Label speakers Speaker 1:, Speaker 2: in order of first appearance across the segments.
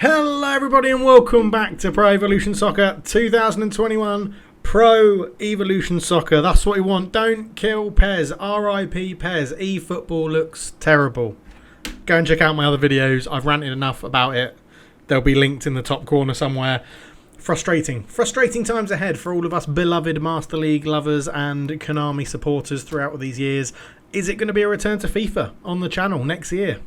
Speaker 1: Hello everybody and welcome back to Pro Evolution Soccer 2021 Pro Evolution Soccer. That's what we want. Don't kill PES. RIP PES. eFootball looks terrible. Go and check out my other videos. I've ranted enough about it. They'll be linked in the top corner somewhere. Frustrating times ahead for all of us beloved Master League lovers and Konami supporters throughout these years. Is it going to be a return to FIFA on the channel next year?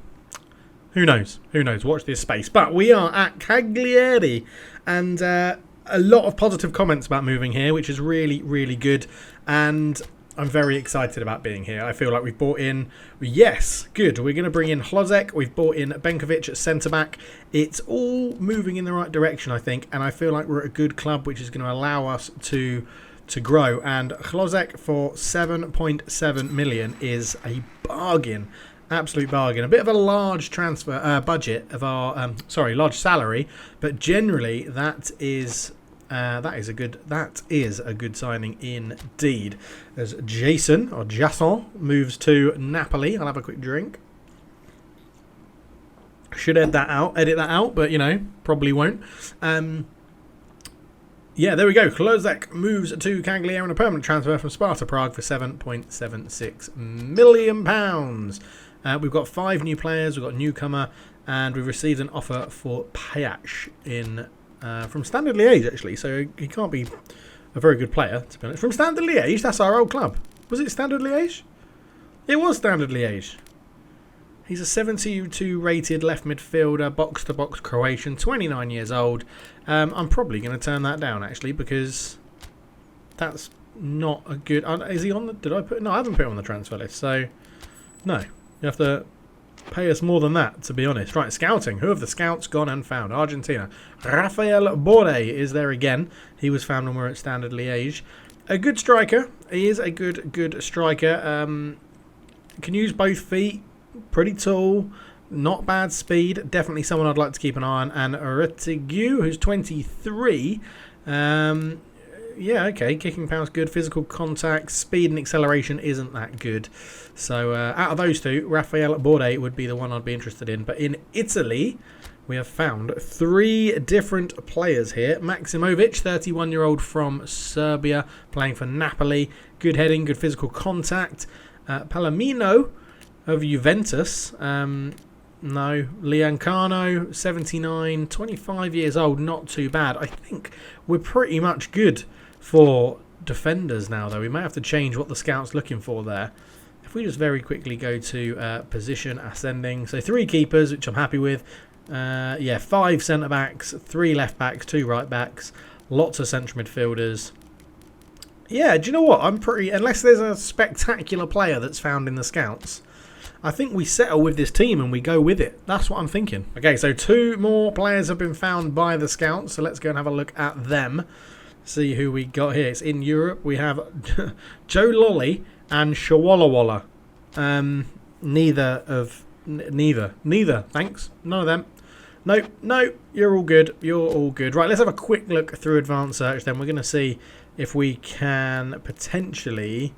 Speaker 1: Who knows? Who knows? Watch this space. But we are at Cagliari, and a lot of positive comments about moving here, which is really, really good. And I'm very excited about being here. I feel like we've brought in, yes, good. We're going to bring in Hlozek. We've brought in Benkovic at centre-back. It's all moving in the right direction, I think. And I feel like we're at a good club, which is going to allow us to grow. And Hlozek for 7.7 million is a bargain. Absolute bargain. A bit of a large transfer budget of our large salary, but generally that is a good signing indeed. As Jason moves to Napoli. I'll have a quick drink. Should edit that out, but you know, probably won't. Yeah, there we go. Hlozek moves to Cagliari on a permanent transfer from Sparta Prague for £7.76 million. We've got 5 new players, we've got a newcomer, and we've received an offer for Pjanić from Standard Liège, actually. So he can't be a very good player, to be honest. From Standard Liège, that's our old club. Was it Standard Liège? It was Standard Liège. He's a 72 rated left midfielder, box-to-box Croatian, 29 years old. I'm probably going to turn that down, actually, because that's not a good... Is he on the... Did I put... No, I haven't put him on the transfer list, so... No. You have to pay us more than that, to be honest. Right, scouting. Who have the scouts gone and found? Argentina. Rafael Borre is there again. He was found when we were at Standard Liège. A good striker. He is a good striker. Can use both feet. Pretty tall. Not bad speed. Definitely someone I'd like to keep an eye on. And Retigu, who's 23. Yeah, okay. Kicking power's good. Physical contact, speed and acceleration isn't that good. So out of those two, Rafael Borre would be the one I'd be interested in. But in Italy, we have found 3 different players here. Maximovic, 31-year-old from Serbia, playing for Napoli. Good heading, good physical contact. Palomino of Juventus. No. Liancano, 79, 25 years old. Not too bad. I think we're pretty much good for defenders now, though. We may have to change what the scout's looking for there. If we just very quickly go to position ascending. So 3 keepers, which I'm happy with. 5 centre-backs, 3 left-backs, 2 right-backs. Lots of central midfielders. Yeah, do you know what? I'm pretty... Unless there's a spectacular player that's found in the scouts, I think we settle with this team and we go with it. That's what I'm thinking. Okay, so 2 more players have been found by the scouts. So let's go and have a look at them. See who we got here. It's in Europe. We have Joe Lolly and Shawala. Neither. Thanks. None of them. No. You're all good. Right, let's have a quick look through advanced search. Then we're going to see if we can potentially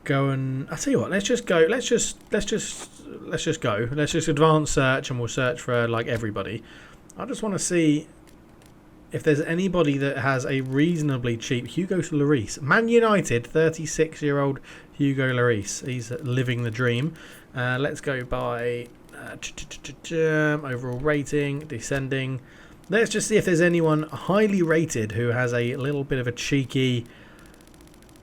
Speaker 1: go and... I'll tell you what. Let's just go. Let's just go. Let's just advanced search and we'll search for like everybody. I just want to see if there's anybody that has a reasonably cheap... Hugo Lloris. Man United, 36-year-old Hugo Lloris. He's living the dream. Let's go by overall rating, descending. Let's just see if there's anyone highly rated who has a little bit of a cheeky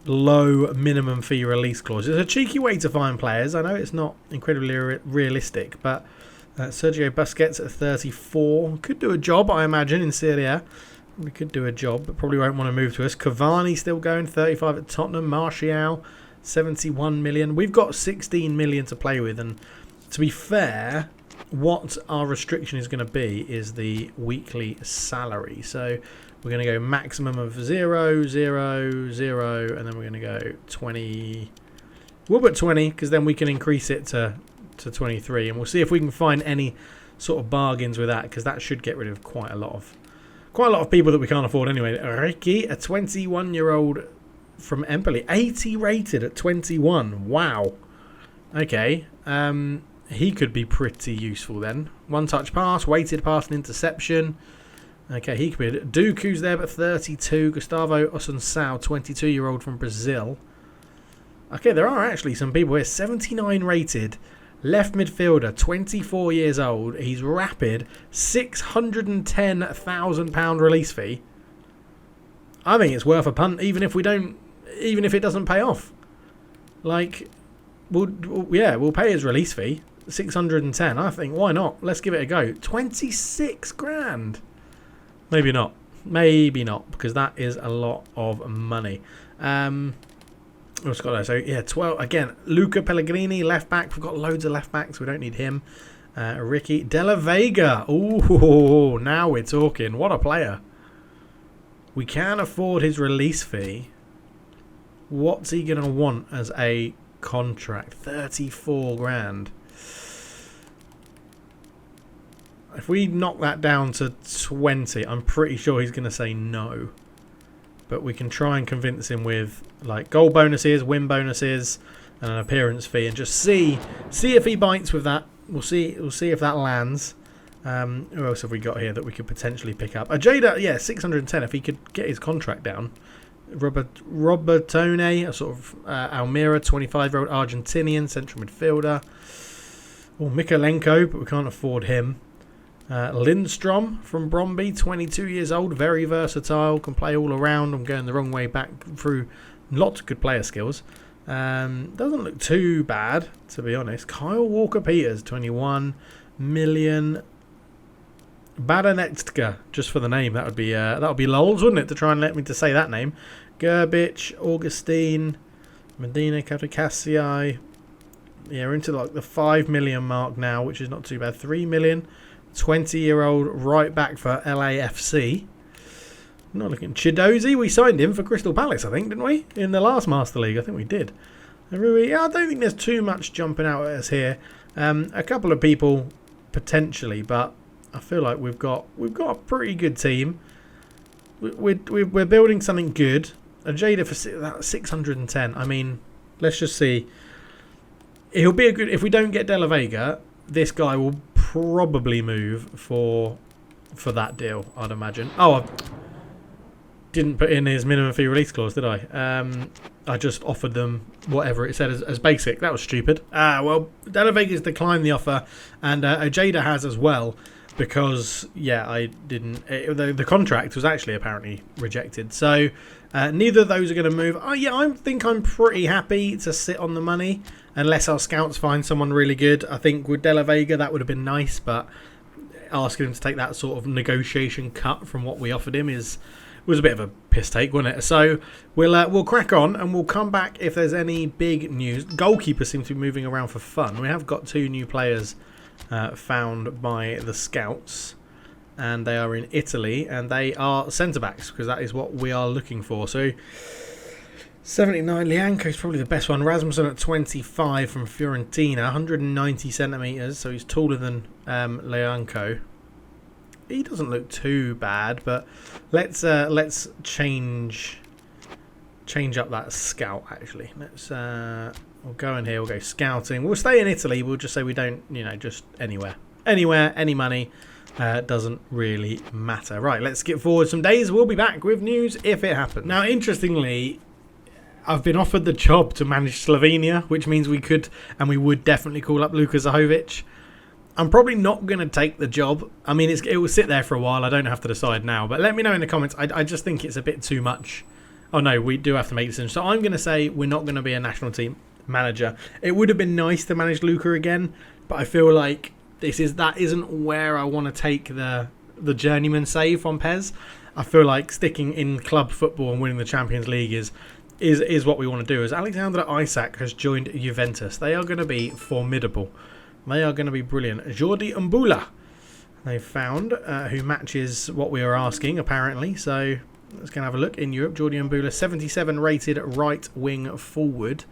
Speaker 1: low minimum fee release clause. It's a cheeky way to find players. I know it's not incredibly realistic, but... Sergio Busquets at 34. Could do a job, I imagine, in Serie A. We could do a job, but probably won't want to move to us. Cavani still going, 35 at Tottenham. Martial, 71 million. We've got 16 million to play with, and to be fair, what our restriction is going to be is the weekly salary. So we're going to go maximum of 0, 0, 0, and then we're going to go 20. We'll put 20, because then we can increase it to 23, and we'll see if we can find any sort of bargains with that, because that should get rid of quite a lot of people that we can't afford anyway. Ricky, a 21-year-old from Empoli, 80 rated at 21. Wow. Okay. He could be pretty useful then. One-touch pass, weighted pass and interception. Okay, he could be... Dooku's there, but 32. Gustavo Osunsao, 22-year-old from Brazil. Okay, there are actually some people here. 79 rated. Left midfielder, 24 years old. He's rapid. £610,000 release fee. I think it's worth a punt, even if it doesn't pay off. Like, we'll pay his release fee. 610. I think, why not? Let's give it a go. 26 grand. Maybe not. Maybe not, because that is a lot of money. What's got there? So, yeah, 12. Again, Luca Pellegrini, left back. We've got loads of left backs. We don't need him. Ricky Della Vega. Ooh, now we're talking. What a player. We can afford his release fee. What's he going to want as a contract? 34 grand. If we knock that down to 20, I'm pretty sure he's going to say no. But we can try and convince him with like goal bonuses, win bonuses, and an appearance fee, and just see if he bites with that. We'll see if that lands. Who else have we got here that we could potentially pick up? Ajada, yeah, 610 if he could get his contract down. Robertone, a sort of Almira, 25-year-old Argentinian central midfielder. Oh, Mikalenko, but we can't afford him. Lindstrom from Bromby, 22 years old, very versatile, can play all around. I'm going the wrong way back through lots of good player skills. Doesn't look too bad, to be honest. Kyle Walker-Peters, 21 million. Badanetska, just for the name, that would be lols, wouldn't it, to try and let me to say that name. Gerbic, Augustine, Medina, Katakasiai. Yeah, we're into like the 5 million mark now, which is not too bad. 3 million. 20-year-old right back for LAFC. Not looking. Chidozie, we signed him for Crystal Palace, I think, didn't we? In the last Master League, I think we did. Yeah, I don't think there's too much jumping out at us here. A couple of people potentially, but I feel like we've got a pretty good team. We're building something good. A Jada for 610. I mean, let's just see. He'll be a good. If we don't get De La Vega, this guy will probably move for that deal, I'd imagine. Oh, I didn't put in his minimum fee release clause, did I? I just offered them whatever it said as basic. That was stupid. Well, De La Vega's declined the offer, and Ojeda has as well, because, yeah, I didn't... The contract was actually apparently rejected. So, neither of those are going to move. Oh, yeah, I think I'm pretty happy to sit on the money, unless our scouts find someone really good. I think with De La Vega, that would have been nice, but asking him to take that sort of negotiation cut from what we offered him was a bit of a piss take, wasn't it? So we'll crack on, and we'll come back if there's any big news. Goalkeepers seem to be moving around for fun. We have got 2 new players found by the scouts, and they are in Italy, and they are centre-backs, because that is what we are looking for. So 79, Lianco is probably the best one. Rasmussen at 25 from Fiorentina, 190 centimetres, so he's taller than Lianco. He doesn't look too bad, but let's change up that scout, actually. Let's we'll go in here, we'll go scouting. We'll stay in Italy, we'll just say we don't, just anywhere. Anywhere, any money, doesn't really matter. Right, let's skip forward some days. We'll be back with news if it happens. Now, interestingly, I've been offered the job to manage Slovenia, which means we could and we would definitely call up Luka Zahovic. I'm probably not going to take the job. I mean, it will sit there for a while. I don't have to decide now. But let me know in the comments. I just think it's a bit too much. Oh, no, we do have to make decisions. So I'm going to say we're not going to be a national team manager. It would have been nice to manage Luka again, but I feel like that isn't where I want to take the journeyman save from PES. I feel like sticking in club football and winning the Champions League is what we want to do. As Alexander Isak has joined Juventus, they are going to be formidable. They are going to be brilliant. Jordi Mbula, they found, who matches what we are asking, apparently. So let's go and have a look in Europe. Jordi Mbula, 77 rated right wing forward.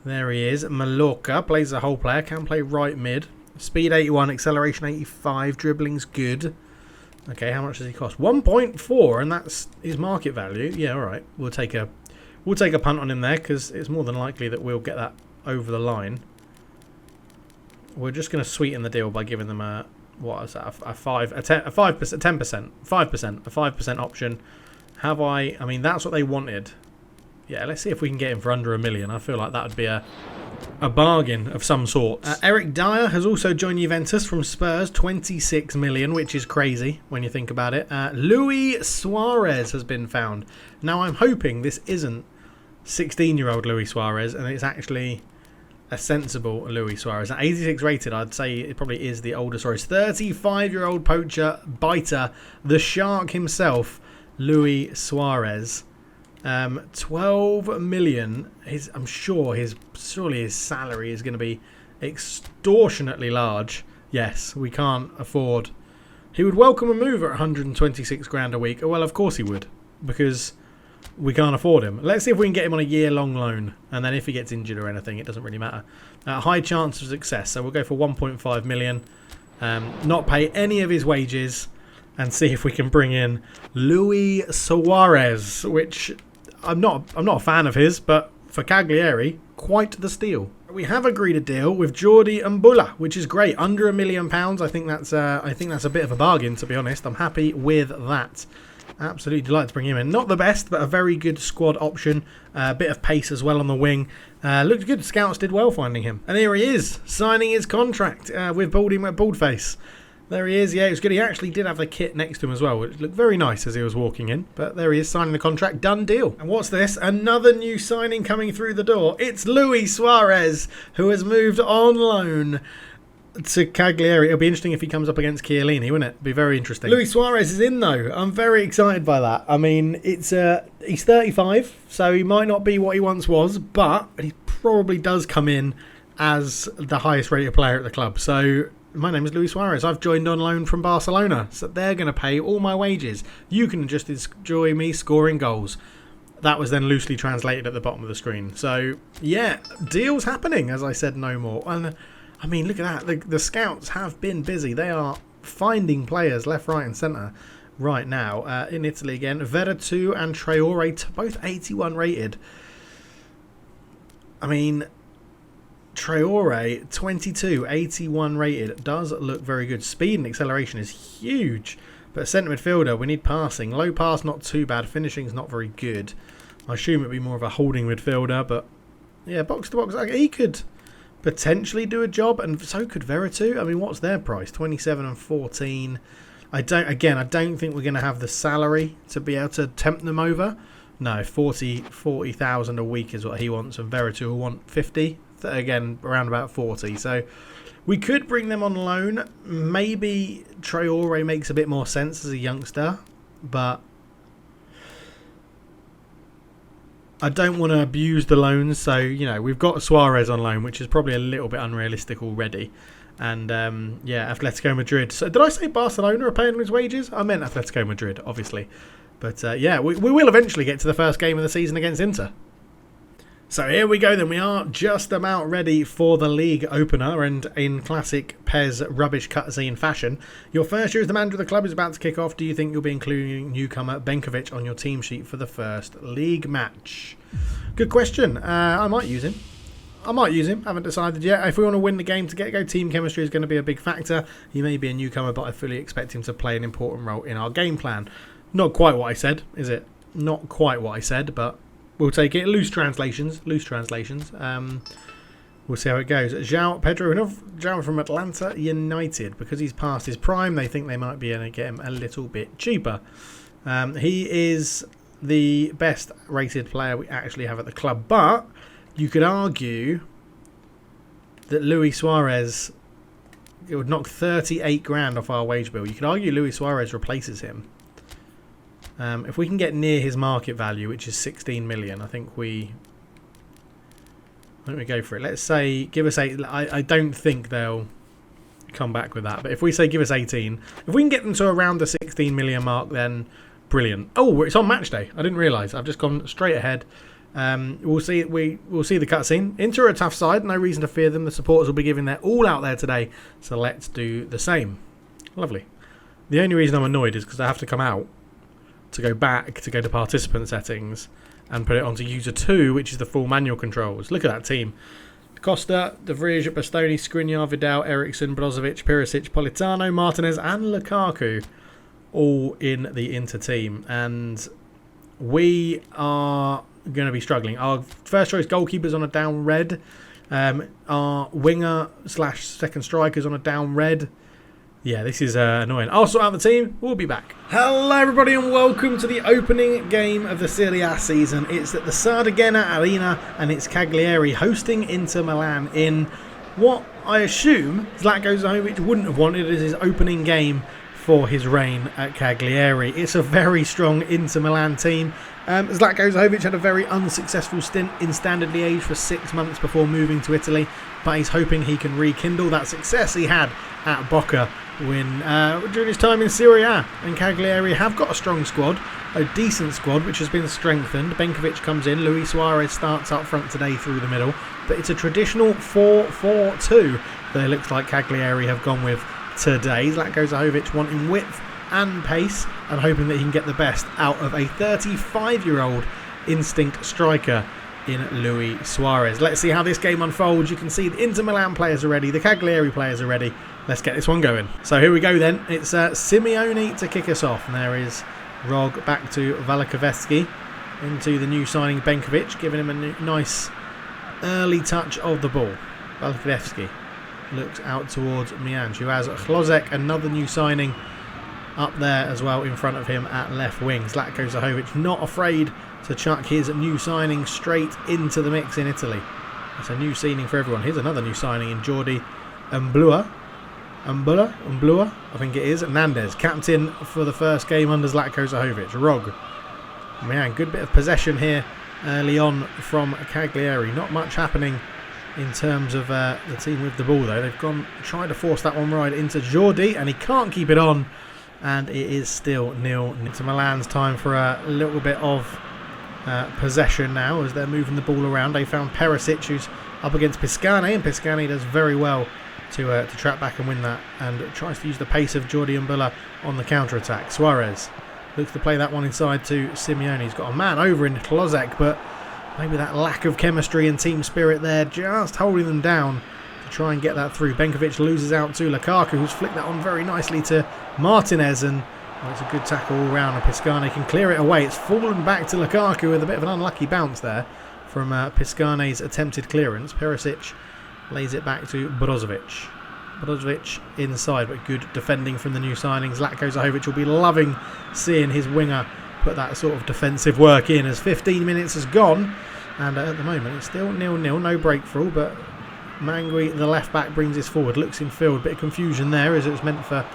Speaker 1: There he is. Mallorca, plays the whole player, can play right mid. Speed 81, acceleration 85, dribbling's good. Okay, how much does he cost? 1.4, and that's his market value. Yeah, all right. We'll take a punt on him there, because it's more than likely that we'll get that over the line. we're just going to sweeten the deal by giving them a, what is that, a 5%, 5% option. I mean, that's what they wanted. Yeah, let's see if we can get him for under $1 million. I feel like that would be a bargain of some sort. Eric Dyer has also joined Juventus from Spurs, 26 million, which is crazy when you think about it. Luis Suarez has been found. Now, I'm hoping this isn't 16-year-old Luis Suarez, and it's actually a sensible Luis Suarez. At 86 rated, I'd say it probably is the older Suarez. 35-year-old poacher, biter, the shark himself, Luis Suarez. 12 million. I'm sure surely his salary is going to be extortionately large. Yes, we can't afford. He would welcome a move at 126 grand a week. Well, of course he would, because we can't afford him. Let's see if we can get him on a year-long loan, and then if he gets injured or anything, it doesn't really matter. High chance of success, so we'll go for 1.5 million. Not pay any of his wages, and see if we can bring in Luis Suarez, which I'm not a fan of his, but for Cagliari, quite the steal. We have agreed a deal with Jordi Mbula, which is great. Under £1 million. I think that's a bit of a bargain, to be honest. I'm happy with that. Absolutely delighted to bring him in. Not the best, but a very good squad option. A bit of pace as well on the wing. Looked good. Scouts did well finding him. And here he is, signing his contract with Baldface. There he is. Yeah, it was good. He actually did have the kit next to him as well, which looked very nice as he was walking in. But there he is, signing the contract. Done deal. And what's this? Another new signing coming through the door. It's Luis Suarez, who has moved on loan to Cagliari. It'll be interesting if he comes up against Chiellini, wouldn't it? Be very interesting. Luis Suarez is in though. I'm very excited by that. I mean, it's he's 35, so he might not be what he once was, but he probably does come in as the highest rated player at the club. So my name is Luis Suarez. I've joined on loan from Barcelona, so they're going to pay all my wages. You can just enjoy me scoring goals. That was then loosely translated at the bottom of the screen. So yeah, deals happening, as I said, no more. And I mean, look at that. The scouts have been busy. They are finding players left, right and centre right now. In Italy again, Veretout and Traore, both 81 rated. I mean, Traore, 22, 81 rated. Does look very good. Speed and acceleration is huge. But centre midfielder, we need passing. Low pass, not too bad. Finishing's not very good. I assume it'd be more of a holding midfielder. But yeah, box to box. He could potentially do a job, and so could Veretout. I mean, what's their price? 27 and 14. I don't think we're going to have the salary to be able to tempt them over. No, 40,000 a week is what he wants, and Veretout will want 50. Again, around about 40. So we could bring them on loan. Maybe Traore makes a bit more sense as a youngster, but I don't want to abuse the loans. So, you know, we've got Suarez on loan, which is probably a little bit unrealistic already. And yeah, Atletico Madrid. So did I say Barcelona are paying his wages? I meant Atletico Madrid, obviously. But yeah, we will eventually get to the first game of the season against Inter. So here we go then. We are just about ready for the league opener, and in classic PES rubbish cutscene fashion, your first year as the manager of the club is about to kick off. Do you think you'll be including newcomer Benkovic on your team sheet for the first league match? Good question. I might use him. Haven't decided yet. If we want to win the game to get go, team chemistry is going to be a big factor. He may be a newcomer, but I fully expect him to play an important role in our game plan. Not quite what I said, is it? Not quite what I said, but we'll take it. Loose translations. We'll see how it goes. João from Atlanta United. Because he's past his prime, they think they might be able to get him a little bit cheaper. He is the best rated player we actually have at the club. But you could argue that Luis Suarez, it would knock 38 grand off our wage bill. You could argue Luis Suarez replaces him. If we can get near his market value, which is 16 million, I think we go for it. Let's say give us 8. I don't think they'll come back with that, but if we say give us 18, if we can get them to around the 16 million mark, then brilliant. Oh, it's on match day. I didn't realise. I've just gone straight ahead. We'll see the cutscene. Inter are a tough side. No reason to fear them. The supporters will be giving their all out there today, so let's do the same. Lovely. The only reason I'm annoyed is because I have to come out to go back to go to participant settings and put it onto user 2, which is the full manual controls. Look at that team. Costa, De Vrij, Bastoni, Skriniar, Vidal, Eriksson, Brozovic, Perisic, Politano, Martinez and Lukaku all in the Inter team. And we are going to be struggling. Our first choice goalkeeper's on a down red. Our winger / second striker's on a down red. Yeah, this is annoying. I'll sort out the team. We'll be back. Hello, everybody, and welcome to the opening game of the Serie A season. It's at the Sardighena Arena, and it's Cagliari hosting Inter Milan in what I assume Zlatko Zahovic wouldn't have wanted as his opening game for his reign at Cagliari. It's a very strong Inter Milan team. Zlatko Zahovic had a very unsuccessful stint in Standard Liège for 6 months before moving to Italy, but he's hoping he can rekindle that success he had at Boca during his time in Serie A. And Cagliari have got a strong squad, a decent squad which has been strengthened. Benkovic comes in, Luis Suarez starts up front today through the middle, but it's a traditional 4-4-2 that it looks like Cagliari have gone with today. Zlatko Zahovic wanting width and pace and hoping that he can get the best out of a 35-year-old instinct striker in Luis Suarez. Let's see how this game unfolds. You can see the Inter Milan players are ready, the Cagliari players are ready. Let's get this one going. So here we go then. It's Simeone to kick us off. And there is Rog back to Valikovetsky into the new signing Benkovic, giving him a nice early touch of the ball. Valikovetsky looks out towards Pjanić, who has Hlozek, another new signing, up there as well in front of him at left wing. Zlatko Zahovic not afraid to chuck his new signing straight into the mix in Italy. It's a new signing for everyone. Here's another new signing in Jordi Mblua, I think it is. Nandez, captain for the first game under Zlatko Zahovic. Rog. Man, good bit of possession here early on from Cagliari. Not much happening in terms of the team with the ball though. They've tried to force that one right into Jordi and he can't keep it on. And it is still 0-0. It's Milan's time for a little bit of possession now as they're moving the ball around. They found Perisic, who's up against Piscane, and Piscane does very well to trap back and win that, and tries to use the pace of Jordi Mblua on the counter-attack. Suarez looks to play that one inside to Simeone. He's got a man over in Hlozek, but maybe that lack of chemistry and team spirit there just holding them down to try and get that through. Benkovic loses out to Lukaku, who's flicked that on very nicely to Martinez, and it's a good tackle all round, and Piscane can clear it away. It's fallen back to Lukaku with a bit of an unlucky bounce there from Piscane's attempted clearance. Perisic lays it back to Brozovic. Brozovic inside, but good defending from the new signings. Zlatko Zahovic will be loving seeing his winger put that sort of defensive work in as 15 minutes has gone, and at the moment it's still 0-0, no breakthrough, but Mangui, the left back, brings this forward, looks in field, bit of confusion there as it was meant for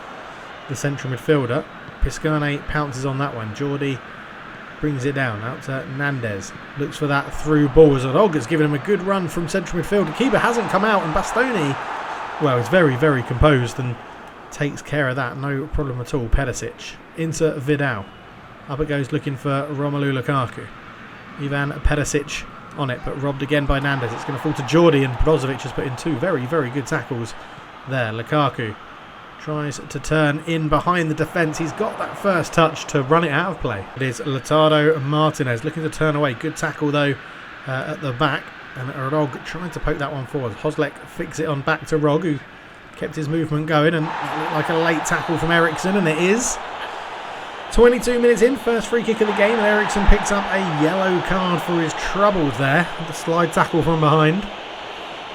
Speaker 1: the central midfielder. Piscane pounces on that one. Jordi brings it down out to Nandez. Looks for that through ball as Rog has given him a good run from central midfield. The keeper hasn't come out, and Bastoni, well, is very, very composed and takes care of that. No problem at all. Perisic into Vidal. Up it goes looking for Romelu Lukaku. Ivan Perisic on it, but robbed again by Nandez. It's going to fall to Jordi, and Brozovic has put in two very, very good tackles there. Lukaku tries to turn in behind the defence. He's got that first touch to run it out of play. It is Lautaro Martinez looking to turn away. Good tackle though at the back. And Rog trying to poke that one forward. Hozlek flicks it on back to Rog, who kept his movement going. And it looked like a late tackle from Eriksson, and it is. 22 minutes in, first free kick of the game. And Eriksson picks up a yellow card for his troubles there. The slide tackle from behind.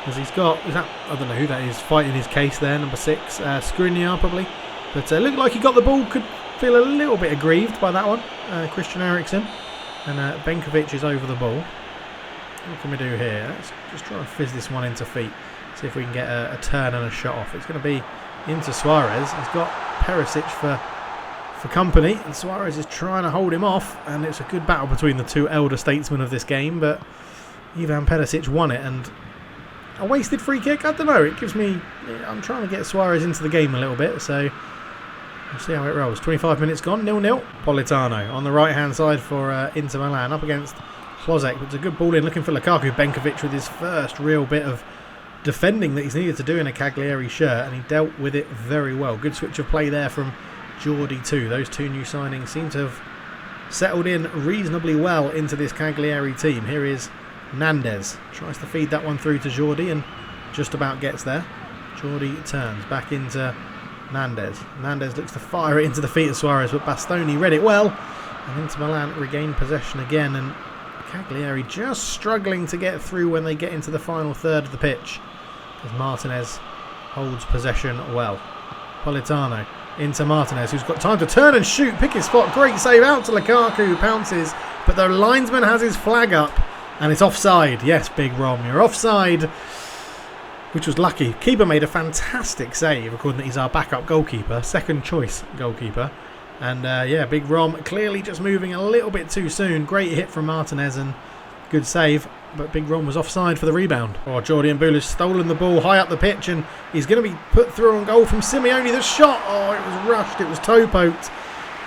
Speaker 1: As he's got, I don't know who that is, fighting his case there, number 6, Skriniar probably. But looked like he got the ball, could feel a little bit aggrieved by that one, Christian Eriksen. And Benkovic is over the ball. What can we do here? Let's just try and fizz this one into feet. See if we can get a turn and a shot off. It's going to be into Suarez. He's got Perisic for company, and Suarez is trying to hold him off. And it's a good battle between the two elder statesmen of this game, but Ivan Perisic won it, and a wasted free kick? I don't know. It gives me... I'm trying to get Suarez into the game a little bit, so we'll see how it rolls. 25 minutes gone, 0-0. Politano on the right-hand side for Inter Milan, up against Hlozek. But it's a good ball in, looking for Lukaku. Benkovic with his first real bit of defending that he's needed to do in a Cagliari shirt, and he dealt with it very well. Good switch of play there from Jordi too. Those two new signings seem to have settled in reasonably well into this Cagliari team. Here is Nandez tries to feed that one through to Jordi and just about gets there. Jordi turns back into Nandez. Nandez looks to fire it into the feet of Suarez, but Bastoni read it well. And Inter Milan regain possession again, and Cagliari just struggling to get through when they get into the final third of the pitch, as Martinez holds possession well. Politano into Martinez, who's got time to turn and shoot, pick his spot, great save out to Lukaku, who pounces, but the linesman has his flag up, and it's offside. Yes, Big Rom, you're offside, which was lucky. Keeper made a fantastic save, according to he's our backup goalkeeper, second choice goalkeeper. And yeah, Big Rom clearly just moving a little bit too soon. Great hit from Martinez and good save, but Big Rom was offside for the rebound. Oh, Jordi Mbula's stolen the ball high up the pitch and he's going to be put through on goal from Simeone. The shot, oh, it was rushed, it was toe poked.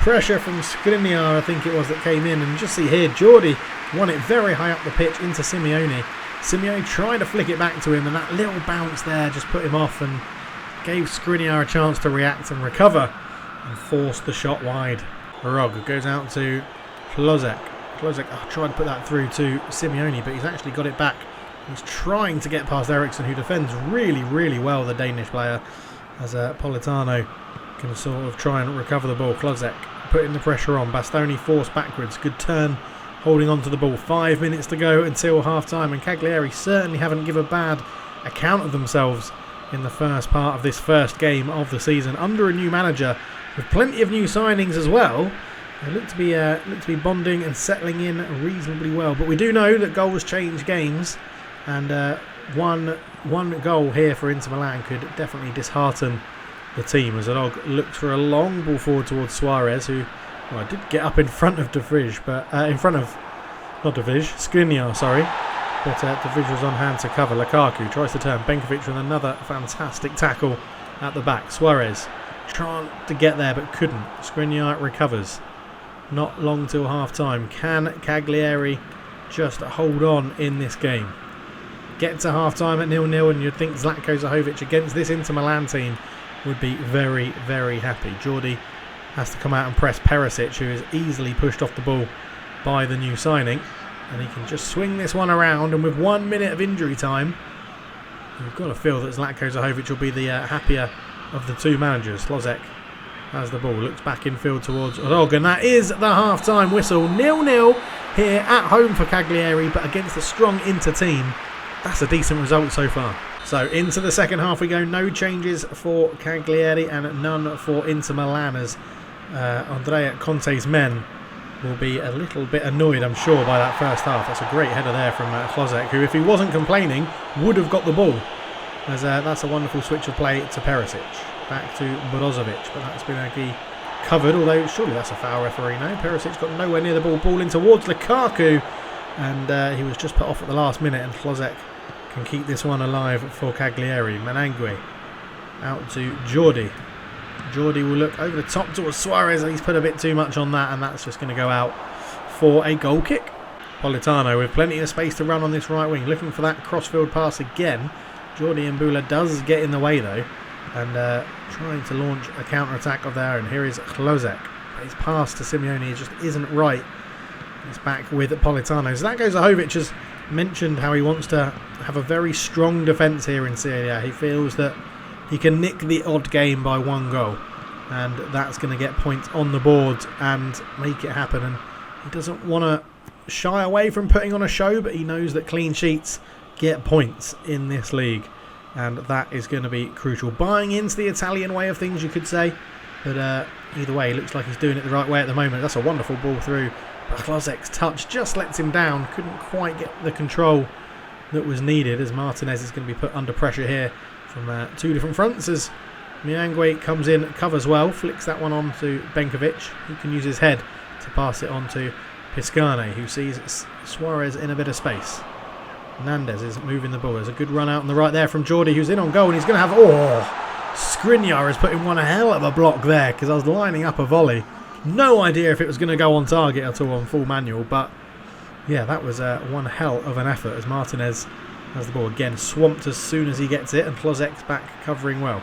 Speaker 1: Pressure from Skriniar, I think it was, that came in. And just see here, Jordi won it very high up the pitch into Simeone. Simeone tried to flick it back to him, and that little bounce there just put him off and gave Skriniar a chance to react and recover and forced the shot wide. Rog goes out to Klozek. Klozek tried to put that through to Simeone, but he's actually got it back. He's trying to get past Eriksson, who defends really, really well, the Danish player, as Politano can sort of try and recover the ball. Klozek putting the pressure on. Bastoni forced backwards. Good turn, holding on to the ball. 5 minutes to go until half-time, and Cagliari certainly haven't given a bad account of themselves in the first part of this first game of the season under a new manager with plenty of new signings as well. They look to be bonding and settling in reasonably well, but we do know that goals change games, and one goal here for Inter Milan could definitely dishearten the team, as Zlatko looked for a long ball forward towards Suarez, who did get up in front of De Vrij, but in front of not De Vrij, Skriniar, sorry. But De Vrij was on hand to cover. Lukaku tries to turn. Benkovic with another fantastic tackle at the back. Suarez trying to get there but couldn't. Skriniar recovers. Not long till half time. Can Cagliari just hold on in this game? Get to half time at 0-0, and you'd think Zlatko Zahovic against this Inter Milan team would be very, very happy. Jordi has to come out and press Perisic, who is easily pushed off the ball by the new signing, and he can just swing this one around. And with 1 minute of injury time, you've got to feel that Zlatko Zahovic will be the happier of the two managers. Klozek has the ball, looks back infield towards Rog, and that is the half-time whistle. 0-0 here at home for Cagliari, but against a strong Inter team, that's a decent result so far. So into the second half we go. No changes for Cagliari and none for Inter Milan, as Andrea Conte's men will be a little bit annoyed, I'm sure, by that first half. That's a great header there from Klozek, who, if he wasn't complaining, would have got the ball. As that's a wonderful switch of play to Perisic. Back to Brozovic, but that's been covered, although surely that's a foul, referee. No, Perisic got nowhere near the ball. Ball in towards Lukaku, and he was just put off at the last minute, and Klozek can keep this one alive for Cagliari. Manangue out to Jordi. Jordi will look over the top towards Suarez, and he's put a bit too much on that, and that's just going to go out for a goal kick. Politano with plenty of space to run on this right wing, looking for that crossfield pass again. Jordi Mbula does get in the way though, and trying to launch a counter-attack of their own. Here is Klozek. His pass to Simeone just isn't right. He's back with Politano. Zlatko Zahovic has mentioned how he wants to have a very strong defence here in Serie A. He feels that he can nick the odd game by one goal, and that's going to get points on the board and make it happen. And he doesn't want to shy away from putting on a show, but he knows that clean sheets get points in this league, and that is going to be crucial. Buying into the Italian way of things, you could say, but either way, it looks like he's doing it the right way at the moment. That's a wonderful ball through. Klozek's touch just lets him down. Couldn't quite get the control that was needed, as Martinez is going to be put under pressure here from two different fronts, as Manangue comes in, covers well, flicks that one on to Benkovic, who can use his head to pass it on to Piscane, who sees Suarez in a bit of space. Nandez is moving the ball. There's a good run out on the right there from Jordi, who's in on goal, and he's going to have... Skriniar has put in one hell of a block there, because I was lining up a volley. No idea if it was going to go on target at all on full manual, but yeah, that was one hell of an effort, as Martinez has the ball again, swamped as soon as he gets it, and Klozek's back covering well.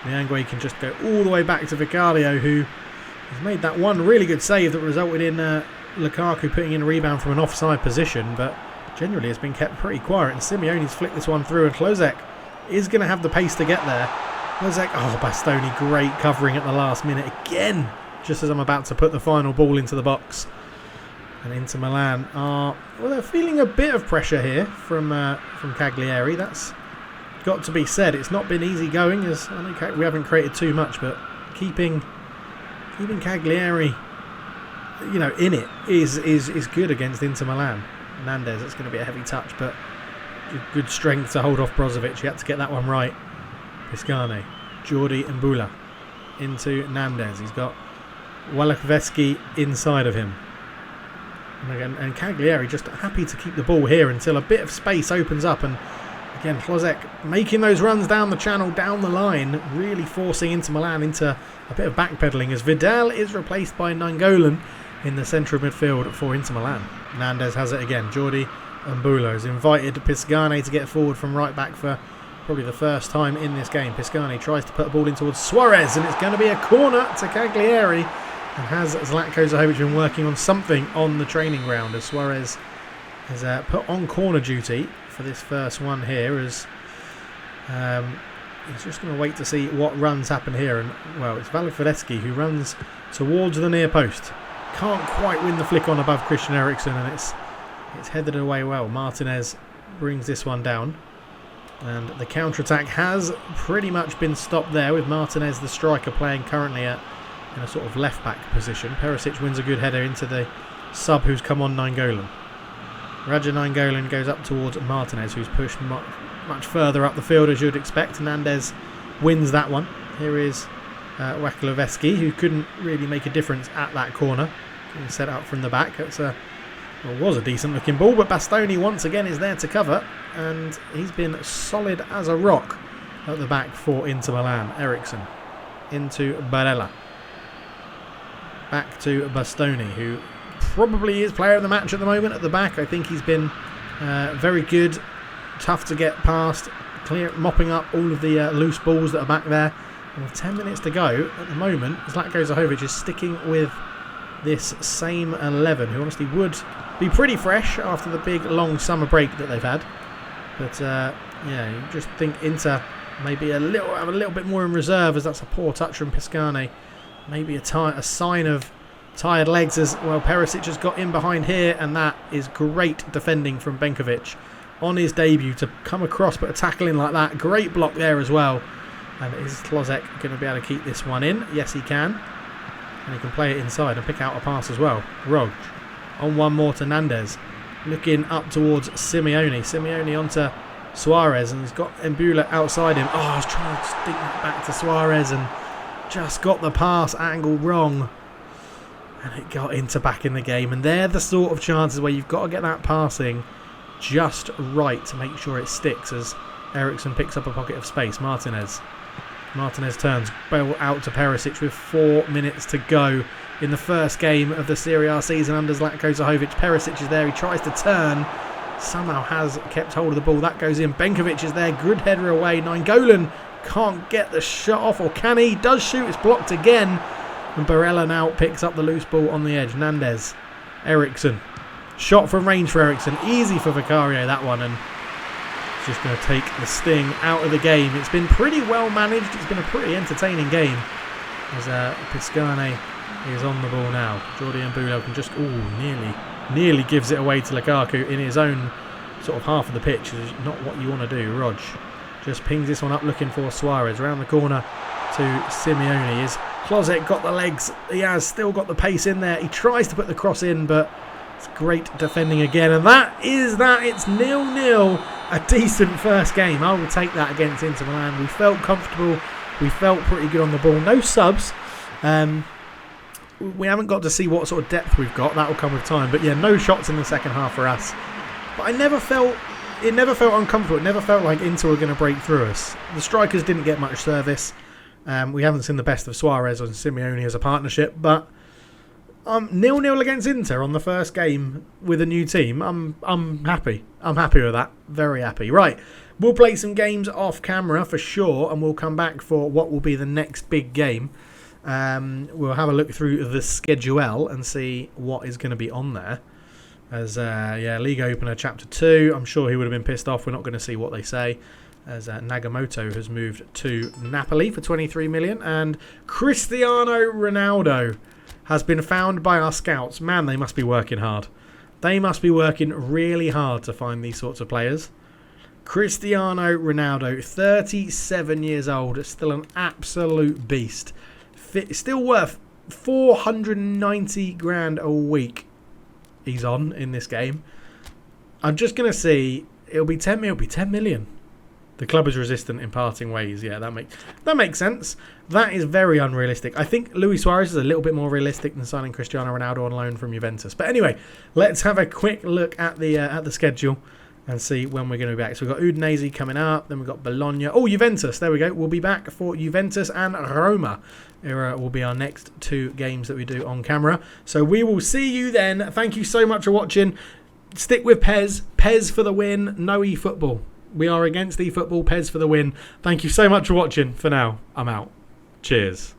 Speaker 1: Manangue can just go all the way back to Vicario, who has made that one really good save that resulted in Lukaku putting in a rebound from an offside position, but generally has been kept pretty quiet. And Simeone's flicked this one through, and Klozek is going to have the pace to get there. Klozek, oh, Bastoni, great covering at the last minute again, just as I'm about to put the final ball into the box. And Inter Milan are, well, they're feeling a bit of pressure here from Cagliari. That's got to be said. It's not been easy going, as I know we haven't created too much, but keeping Cagliari, you know, in it is good against Inter Milan. Nandez, that's going to be a heavy touch, but good strength to hold off Brozovic. He had to get that one right. Piscane, Jordi Mbula into Nandez. He's got Walakoveski inside of him. And Cagliari just happy to keep the ball here until a bit of space opens up. And again, Klozek making those runs down the channel, down the line, really forcing Inter Milan into a bit of backpedaling as Vidal is replaced by Nainggolan in the centre of midfield for Inter Milan. Nandez has it again. Jordi Mbula has invited Piscane to get forward from right back for probably the first time in this game. Piscane tries to put a ball in towards Suarez, and it's going to be a corner to Cagliari. And has Zlatko Zahovic been working on something on the training ground, as Suarez has put on corner duty for this first one here, as he's just going to wait to see what runs happen here. And well, it's Walakoveski who runs towards the near post. Can't quite win the flick on above Christian Eriksen, and it's headed away well. Martinez brings this one down, and the counter-attack has pretty much been stopped there, with Martinez, the striker, playing currently in a sort of left-back position. Perisic wins a good header into the sub who's come on, Nainggolan. Raja Nainggolan goes up towards Martinez, who's pushed much further up the field as you'd expect. Nandez wins that one. Here is Walakoveski, who couldn't really make a difference at that corner. Getting set up from the back. It's was a decent looking ball, but Bastoni once again is there to cover, and he's been solid as a rock at the back for Inter Milan. Eriksen into Barella. Back to Bastoni, who probably is player of the match at the moment at the back. I think he's been very good, tough to get past, mopping up all of the loose balls that are back there. And with 10 minutes to go at the moment, Zlatko Zahovic is sticking with this same 11, who honestly would be pretty fresh after the big long summer break that they've had. But yeah, you just think Inter maybe have a little bit more in reserve, as that's a poor touch from Piscane. Maybe a sign of tired legs, as well. Perisic has got in behind here, and that is great defending from Benkovic on his debut to come across, put a tackle in like that. Great block there as well. And is Klozek going to be able to keep this one in? Yes, he can. And he can play it inside and pick out a pass as well. Rog on one more to Nandez, looking up towards Simeone. Simeone onto Suarez, and he's got Mbula outside him. Oh, I was trying to stick that back to Suarez and just got the pass angle wrong, and it got Inter back in the game. And they're the sort of chances where you've got to get that passing just right to make sure it sticks, as Eriksen picks up a pocket of space. Martinez turns, ball out to Perisic with 4 minutes to go in the first game of the Serie A season under Zlatko Zahovic. Perisic is there, he tries to turn, somehow has kept hold of the ball, that goes in. Benkovic is there, good header away. Nainggolan can't get the shot off, or can he? Does shoot, it's blocked again. And Barella now picks up the loose ball on the edge. Nandez, Eriksen, shot from range for Eriksen, easy for Vicario that one, and it's just going to take the sting out of the game. It's been pretty well managed, it's been a pretty entertaining game, as Piscane is on the ball now. Jordi Mbula can just, nearly gives it away to Lukaku in his own sort of half of the pitch. It's not what you want to do. Rog just pings this one up, looking for Suarez. Round the corner to Simeone. Is Klozek got the legs? He has still got the pace in there. He tries to put the cross in, but it's great defending again. And that is that. It's 0-0. A decent first game. I will take that against Inter Milan. We felt comfortable. We felt pretty good on the ball. No subs. We haven't got to see what sort of depth we've got. That will come with time. But yeah, no shots in the second half for us. But it never felt uncomfortable. It never felt like Inter were going to break through us. The strikers didn't get much service. We haven't seen the best of Suarez and Simeone as a partnership, but 0-0 against Inter on the first game with a new team. I'm happy. I'm happy with that. Very happy. Right, we'll play some games off camera for sure, and we'll come back for what will be the next big game. We'll have a look through the schedule and see what is going to be on there. As yeah, League Opener Chapter 2. I'm sure he would have been pissed off. We're not going to see what they say. As Nagamoto has moved to Napoli for 23 million. And Cristiano Ronaldo has been found by our scouts. Man, they must be working hard. They must be working really hard to find these sorts of players. Cristiano Ronaldo, 37 years old, still an absolute beast. Still worth 490 grand a week he's on in this game. I'm just going to see, it'll be 10 million. The club is resistant in parting ways. Yeah, that makes sense. That is very unrealistic. I think Luis Suarez is a little bit more realistic than signing Cristiano Ronaldo on loan from Juventus. But anyway, let's have a quick look at the schedule and see when we're going to be back. So we've got Udinese coming up. Then we've got Bologna. Oh, Juventus. There we go. We'll be back for Juventus and Roma. Here will be our next 2 games that we do on camera. So we will see you then. Thank you so much for watching. Stick with PES. PES for the win. No eFootball. We are against eFootball. PES for the win. Thank you so much for watching. For now, I'm out. Cheers.